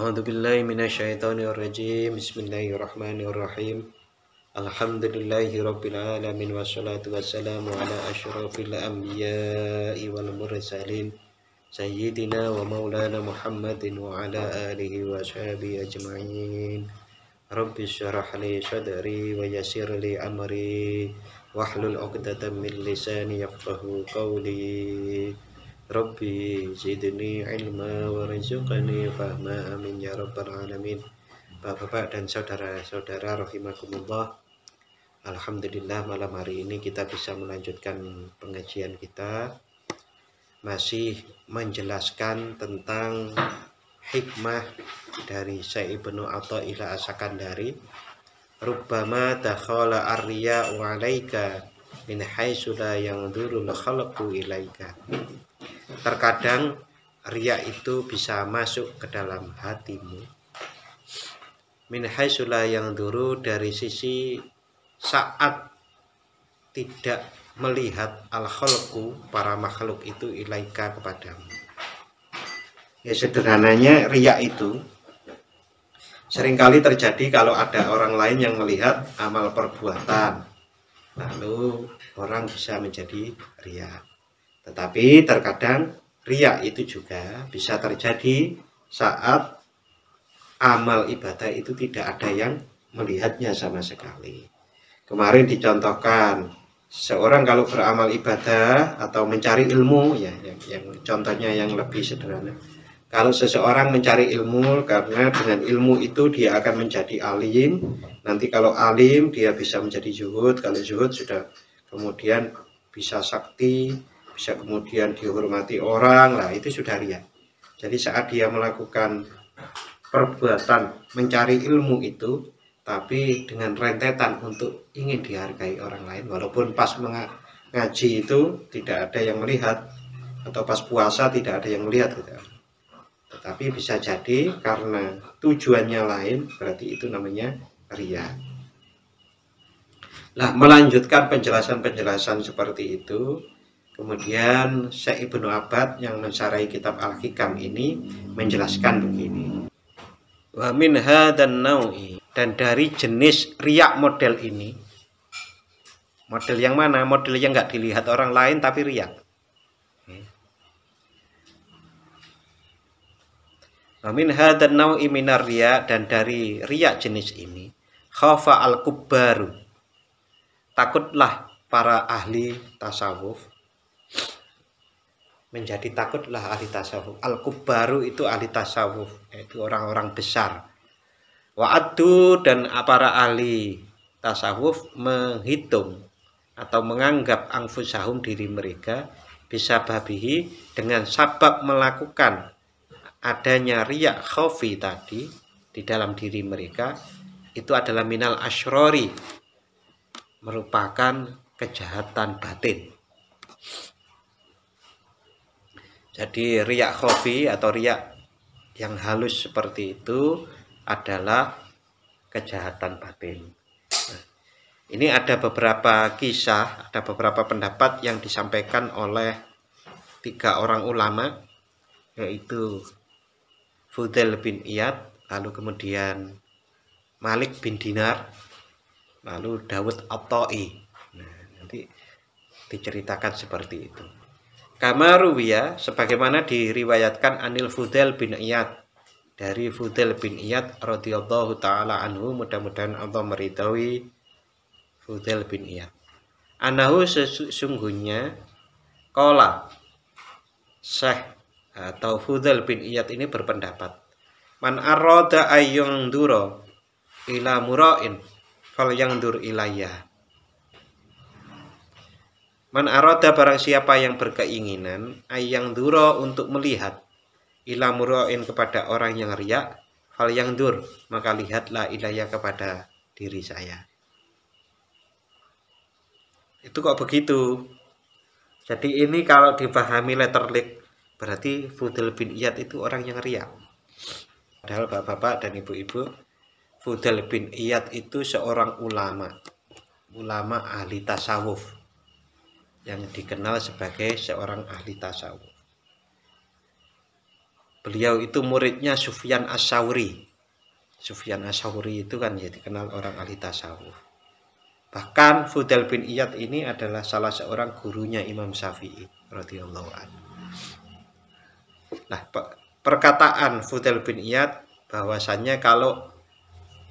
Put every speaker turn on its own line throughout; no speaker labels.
A'udzu billahi minasyaitonir rajim. Bismillahirrahmanirrahim. Alhamdulillahi rabbil alamin wassalatu wassalamu ala asyrafil anbiya'i wal mursalin sayyidina wa maulana Muhammadin wa ala alihi wa sahbihi ajma'in. Rabbi syrah li sadri wa yassir li amri wahlul 'uqdatam min lisani yafqahu qawli. Rabbi zidni ilma warzuqni fahma amin ya rabbal alamin. Bapak-bapak dan saudara-saudara rahimakumullah. Alhamdulillah malam hari ini kita bisa melanjutkan pengajian kita, masih menjelaskan tentang hikmah dari Syekh Ibnu Athaillah As-Sakandari. Rubbama dakhala ar-riya'u 'alaika min haitsu la yanzurul khalqu ilaika. Terkadang riya itu bisa masuk ke dalam hatimu min haitsu la yanzuru, dari sisi saat tidak melihat al-khalqu, para makhluk itu, ilaika, kepadamu. Ya, sederhananya riya itu seringkali terjadi kalau ada orang lain yang melihat amal perbuatan, lalu orang bisa menjadi riya. Tetapi terkadang riya itu juga bisa terjadi saat amal ibadah itu tidak ada yang melihatnya sama sekali. Kemarin dicontohkan, seorang kalau beramal ibadah atau mencari ilmu, ya, yang contohnya yang lebih sederhana. Kalau seseorang mencari ilmu, karena dengan ilmu itu dia akan menjadi alim. Nanti kalau alim dia bisa menjadi zuhud. Kalau zuhud sudah kemudian bisa sakti, bisa kemudian dihormati orang, lah itu sudah riya. Jadi saat dia melakukan perbuatan mencari ilmu itu, tapi dengan rentetan untuk ingin dihargai orang lain, walaupun pas mengaji itu tidak ada yang melihat, atau pas puasa tidak ada yang melihat gitu. Tetapi bisa jadi karena tujuannya lain, berarti itu namanya riya. Nah, melanjutkan penjelasan-penjelasan seperti itu, kemudian Syekh Ibnu Abbad yang mensyarahi kitab Al-Hikam ini menjelaskan begini. Wa min hadan nau'i, dan dari jenis riya model ini. Model yang mana? Model yang nggak dilihat orang lain tapi riya. Wa min hadan nau'i minar riya, dan dari riya jenis ini, khafa al-kubbaru, takutlah para ahli tasawuf. Menjadi takutlah ahli tasawuf. Al-kubbaru itu ahli tasawuf, yaitu orang-orang besar. Wa'addu, dan para ahli tasawuf menghitung atau menganggap anfusahum, diri mereka, bisa babihi, dengan sabab melakukan adanya riya khafi tadi di dalam diri mereka, itu adalah minal asyrori, merupakan kejahatan batin. Jadi riya khafi atau riya yang halus seperti itu adalah kejahatan batin. Nah, ini ada beberapa kisah, ada beberapa pendapat yang disampaikan oleh 3 orang ulama, yaitu Fudail bin Iyad, lalu kemudian Malik bin Dinar, lalu Dawud At-Ta'i. Nah, nanti diceritakan seperti itu. Kamaruwiya, sebagaimana diriwayatkan anil Fudail bin Iyad, dari Fudail bin Iyad radhiyallahu taala anhu, mudah-mudahan Allah meridhai Fudail bin Iyad. Anahu, sesungguhnya, qala, Syekh atau Fudail bin Iyad ini berpendapat, man arada ayyung duro ila mura'in fal yangdur ilayya. Man arada, barang siapa yang berkeinginan, ayyang duro, untuk melihat, ila mura'in, kepada orang yang riya, fal yangdur, maka lihatlah, ilayya, kepada diri saya. Itu kok begitu? Jadi ini kalau dipahami letterlik, berarti Fudail bin Iyad itu orang yang riya. Padahal bapak-bapak dan ibu-ibu, Fudail bin Iyad itu seorang ulama ahli tasawuf, yang dikenal sebagai seorang ahli tasawuf. Beliau itu muridnya Sufyan Ats-Tsauri. Sufyan Ats-Tsauri itu kan ya dikenal orang ahli tasawuf. Bahkan Fudail bin Iyad ini adalah salah seorang gurunya Imam Syafi'i radhiyallahu anhu. Nah, perkataan Fudail bin Iyad bahwasannya kalau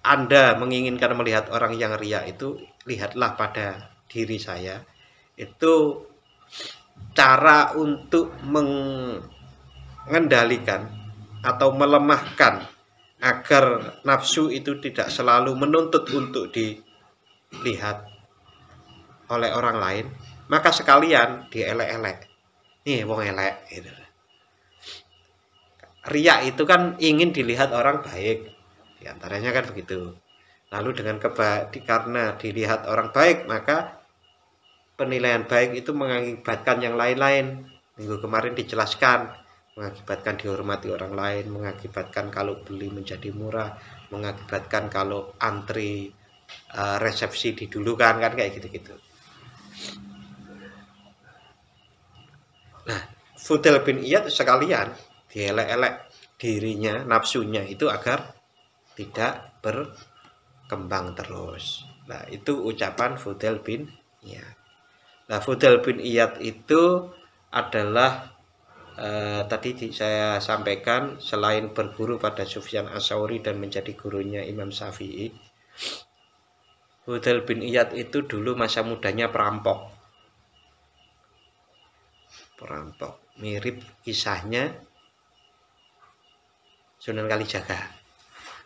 Anda menginginkan melihat orang yang riya itu, lihatlah pada diri saya. Itu cara untuk mengendalikan atau melemahkan agar nafsu itu tidak selalu menuntut untuk dilihat oleh orang lain, maka sekalian dielek-elek. Nih wong elek gitu. Riya itu kan ingin dilihat orang baik, di antaranya kan begitu. Lalu karena dilihat orang baik, maka penilaian baik itu mengakibatkan yang lain-lain. Minggu kemarin dijelaskan, mengakibatkan dihormati orang lain, mengakibatkan kalau beli menjadi murah, mengakibatkan kalau antri resepsi didulukan, kan kayak gitu-gitu. Nah, Fudail bin Iyad sekalian dielek-elek dirinya, nafsunya itu agar tidak berkembang terus. Nah, itu ucapan Fudail bin Iyad. Nah, Fudail bin Iyad itu adalah tadi saya sampaikan, selain berguru pada Sufyan Ats-Tsauri dan menjadi gurunya Imam Syafi'i, Fudail bin Iyad itu dulu masa mudanya perampok. Mirip kisahnya Sunan Kalijaga.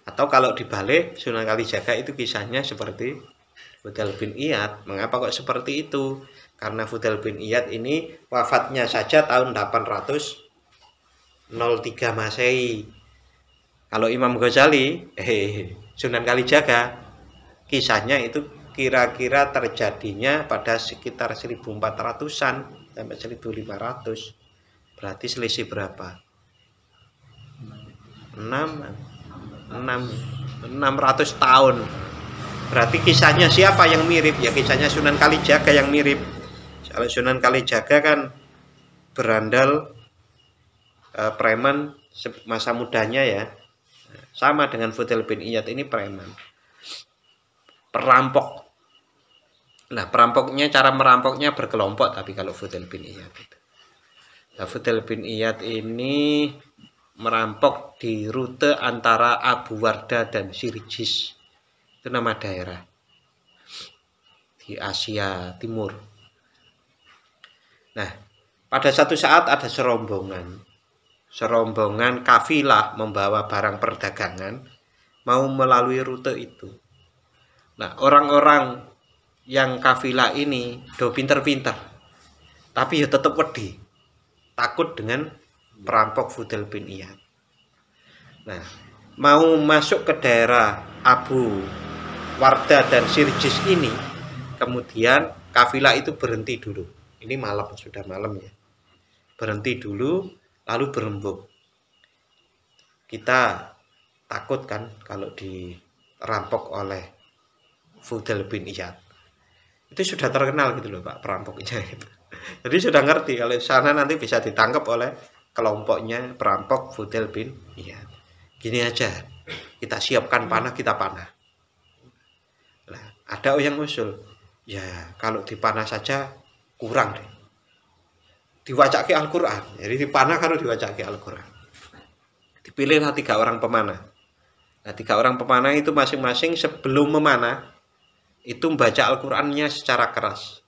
Atau kalau dibalik, Sunan Kalijaga itu kisahnya seperti Fudail bin Iyad. Mengapa kok seperti itu? Karena Fudail bin Iyad ini wafatnya saja tahun 803 Masehi. Kalau Imam Ghazali, Sunan Kalijaga, kisahnya itu kira-kira terjadinya pada sekitar 1400-an sampai 1500. Berarti selisih berapa? 600 tahun. Berarti kisahnya siapa yang mirip? Ya kisahnya Sunan Kalijaga yang mirip. Kalau Sunan Kalijaga kan berandal preman masa mudanya ya. Sama dengan Fudail bin Iyad ini preman. Perampok. Nah, perampoknya, cara merampoknya berkelompok, tapi kalau Fudail bin Iyad itu. Nah, Fudail bin Iyad ini merampok di rute antara Abu Wardah dan Sirjis. Itu nama daerah di Asia Timur. Nah, pada satu saat ada serombongan kafilah membawa barang perdagangan mau melalui rute itu. Nah, orang-orang yang kafilah ini do pinter-pinter, tapi ya tetap wedi, takut dengan perampok Fudail bin Iyad. Nah, mau masuk ke daerah Abu Wardah dan Sirjis ini, kemudian kafilah itu berhenti dulu. Ini malam, sudah malam ya. Berhenti dulu, lalu berembuk. Kita takut kan kalau dirampok oleh Fudail bin Iyad. Itu sudah terkenal gitu loh Pak, perampoknya itu. Jadi sudah ngerti kalau sana nanti bisa ditangkap oleh kelompoknya perampok Fudail bin Iyad. Gini aja, kita siapkan panah, kita panah. Nah, ada yang usul, ya kalau dipanah saja kurang deh. Diwacake Al-Quran, jadi dipanah kalau diwacake Al-Quran. Dipilihlah 3 orang pemanah. Nah, 3 orang pemanah itu masing-masing sebelum memanah itu membaca Al-Qurannya secara keras.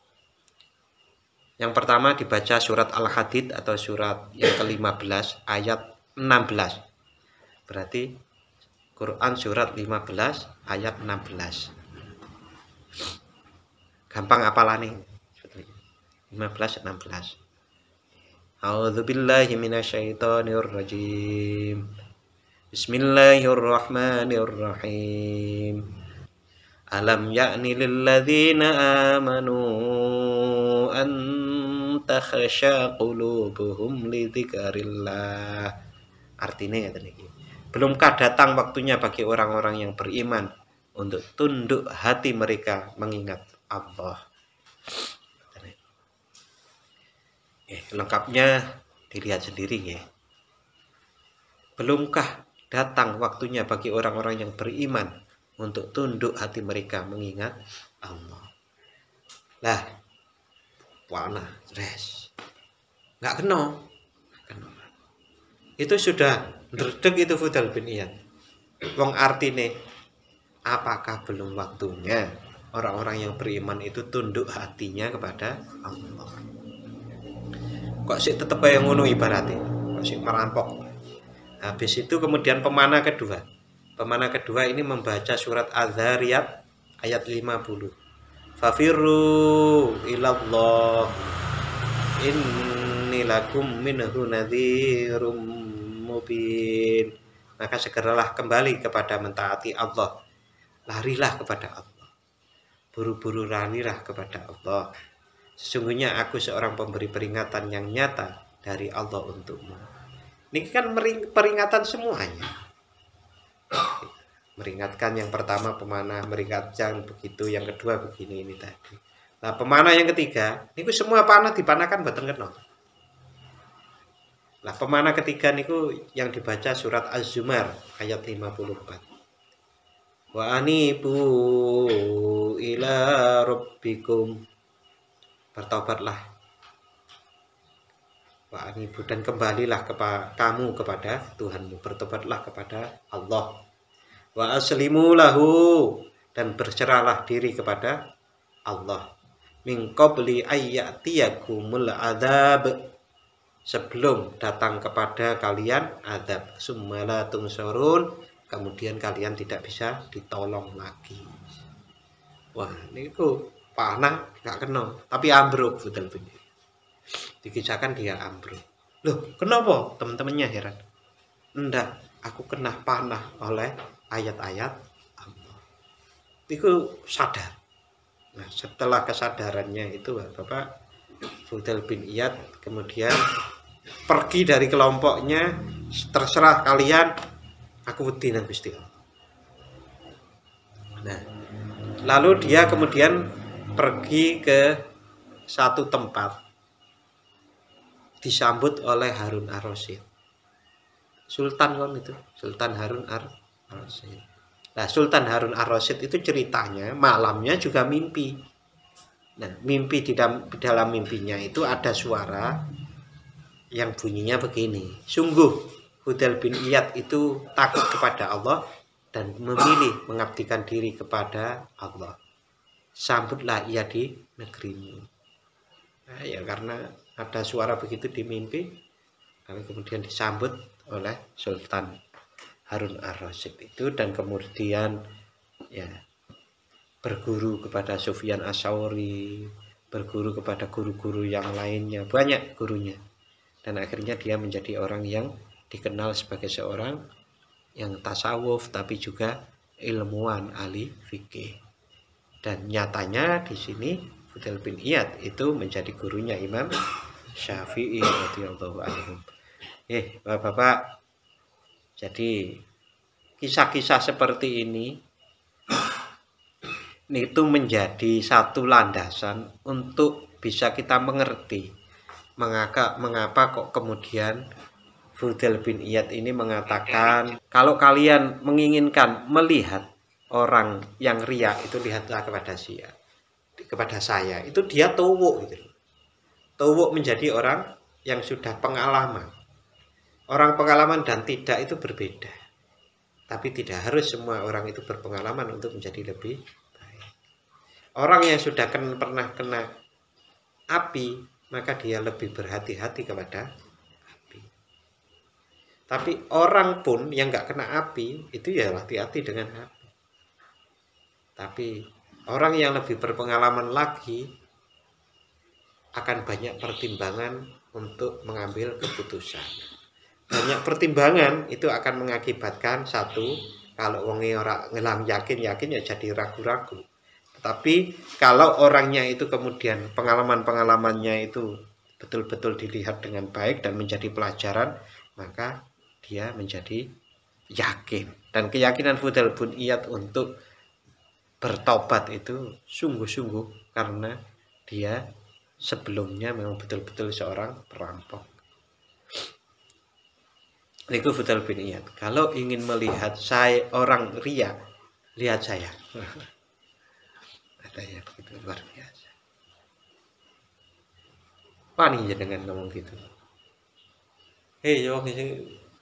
Yang pertama dibaca surat Al-Hadid atau surat yang ke-15 ayat 16. Berarti Quran surat 15 ayat 16. Gampang apalane. 15 16. A'udzubillahi minasyaitonirrajim. Bismillahirrahmanirrahim. Alam ya'ni lilladzina amanu an takhsha qulubuhum li dzikrillah. Artinya ya tadi. Belumkah datang waktunya bagi orang-orang yang beriman untuk tunduk hati mereka mengingat Allah. Lengkapnya dilihat sendiri ya. Belumkah datang waktunya bagi orang-orang yang beriman untuk tunduk hati mereka mengingat Allah. Lah, wana, res. Nggak kena. Itu sudah ndredeg itu Fudal bin Iyad. Wong artine apakah belum waktunya orang-orang yang beriman itu tunduk hatinya kepada Allah. Kok sih tetep kayak ngono ibaratnya. Kok sih merampok. Habis itu kemudian pemana kedua. Pemana kedua ini membaca surat Az-Zariyat ayat 50. Fafirru ilallah inni lakum minhu nadhirum mubin. Maka segeralah kembali kepada mentaati Allah. Larilah kepada Allah. Buru-buru larilah kepada Allah. Sesungguhnya aku seorang pemberi peringatan yang nyata dari Allah untukmu. Ini kan peringatan semuanya. Meringatkan yang pertama pemanah, meringatkan begitu, yang kedua begini ini tadi. Nah, pemanah yang ketiga, niku semua panah dipanakan mboten kena. Nah, pemanah ketiga niku yang dibaca surat Az-Zumar ayat 54. Wa anibu ila rabbikum. Bertobatlah. Wa anibu, dan kembalilah kamu kepada Tuhanmu, bertobatlah kepada Allah. Wa aslimu lahu, dan berserahlah diri kepada Allah. Min qabli ayyatiyakumul adzab, sebelum datang kepada kalian azab. Summala tungsurun, kemudian kalian tidak bisa ditolong lagi. Wah, niku panah gak kena, tapi ambruk Fudal bin Iyad. Dikisahkan dia ambruk. Loh, kenapa? Teman-temannya heran. Enggak, aku kena panah oleh ayat-ayat Allah. Itu sadar. Nah, setelah kesadarannya itu Bapak Fudal bin Iyad kemudian pergi dari kelompoknya. Terserah kalian, aku wedi nang Gusti Allah. Nah, lalu dia kemudian pergi ke satu tempat, disambut oleh Harun ar-Rasyid. Sultan kan itu, Sultan Harun ar-Rasyid. Nah, Sultan Harun ar-Rasyid itu ceritanya malamnya juga mimpi. Nah, mimpi di dalam mimpinya itu ada suara yang bunyinya begini. Sungguh Fudal bin Iyad itu takut kepada Allah dan memilih mengabdikan diri kepada Allah. Sambutlah ia di negerimu. Nah, ya karena ada suara begitu di mimpi, lalu kemudian disambut oleh Sultan Harun ar-Rasyid itu, dan kemudian ya berguru kepada Sufyan Ats-Tsauri, berguru kepada guru-guru yang lainnya, banyak gurunya, dan akhirnya dia menjadi orang yang dikenal sebagai seorang yang tasawuf tapi juga ilmuwan ahli fikih. Dan nyatanya di sini Fudal bin Iyad itu menjadi gurunya Imam Syafi'i radhiyallahu anhu. Bapak-bapak, jadi kisah-kisah seperti ini itu menjadi satu landasan untuk bisa kita mengerti mengapa kok kemudian Fudal bin Iyad ini mengatakan, kalau kalian menginginkan melihat orang yang riya itu lihatlah kepada saya. Itu dia tuwuk gitu. Tuwuk menjadi orang yang sudah pengalaman. Orang pengalaman dan tidak itu berbeda. Tapi tidak harus semua orang itu berpengalaman untuk menjadi lebih baik. Orang yang sudah pernah kena api, maka dia lebih berhati-hati kepada api. Tapi orang pun yang nggak kena api, itu ya hati-hati dengan api. Tapi orang yang lebih berpengalaman lagi akan banyak pertimbangan untuk mengambil keputusan. Banyak pertimbangan itu akan mengakibatkan satu, kalau wonge ora ngelang yakin ya jadi ragu-ragu. Tapi kalau orangnya itu kemudian pengalaman-pengalamannya itu betul-betul dilihat dengan baik dan menjadi pelajaran, maka dia menjadi yakin. Dan keyakinan Fudal bin Iyad untuk bertobat itu sungguh-sungguh karena dia sebelumnya memang betul-betul seorang perampok. Niku Fudal bin Iyad. Kalau ingin melihat saya orang ria, lihat saya. Katanya begitu luar biasa. Wani dengan ngomong gitu. Hei, yo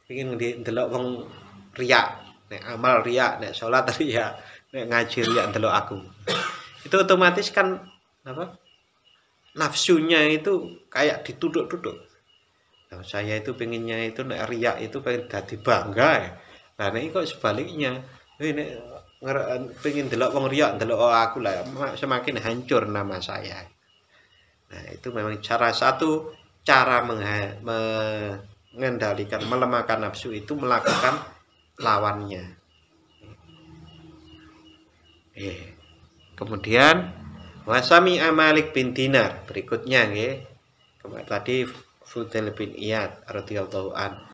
ingin ndelok wong ria, nek amal ria, nek salat ria, nek ngaji ria ndelok aku. Itu otomatis kan apa? Nafsunya itu kayak dituduh-tuduh. Nah, saya itu pengennya itu nek ria itu pengen dadi bangga ya. Nah, nek kok sebaliknya. Nek pengen delok wong ria, delok aku lah semakin hancur nama saya. Nah, itu memang satu cara mengendalikan, melemahkan nafsu itu melakukan lawannya. Kemudian wasami Malik bin Dinar berikutnya nggih. Tadi Fudail bin Iyad radhiyallahu an.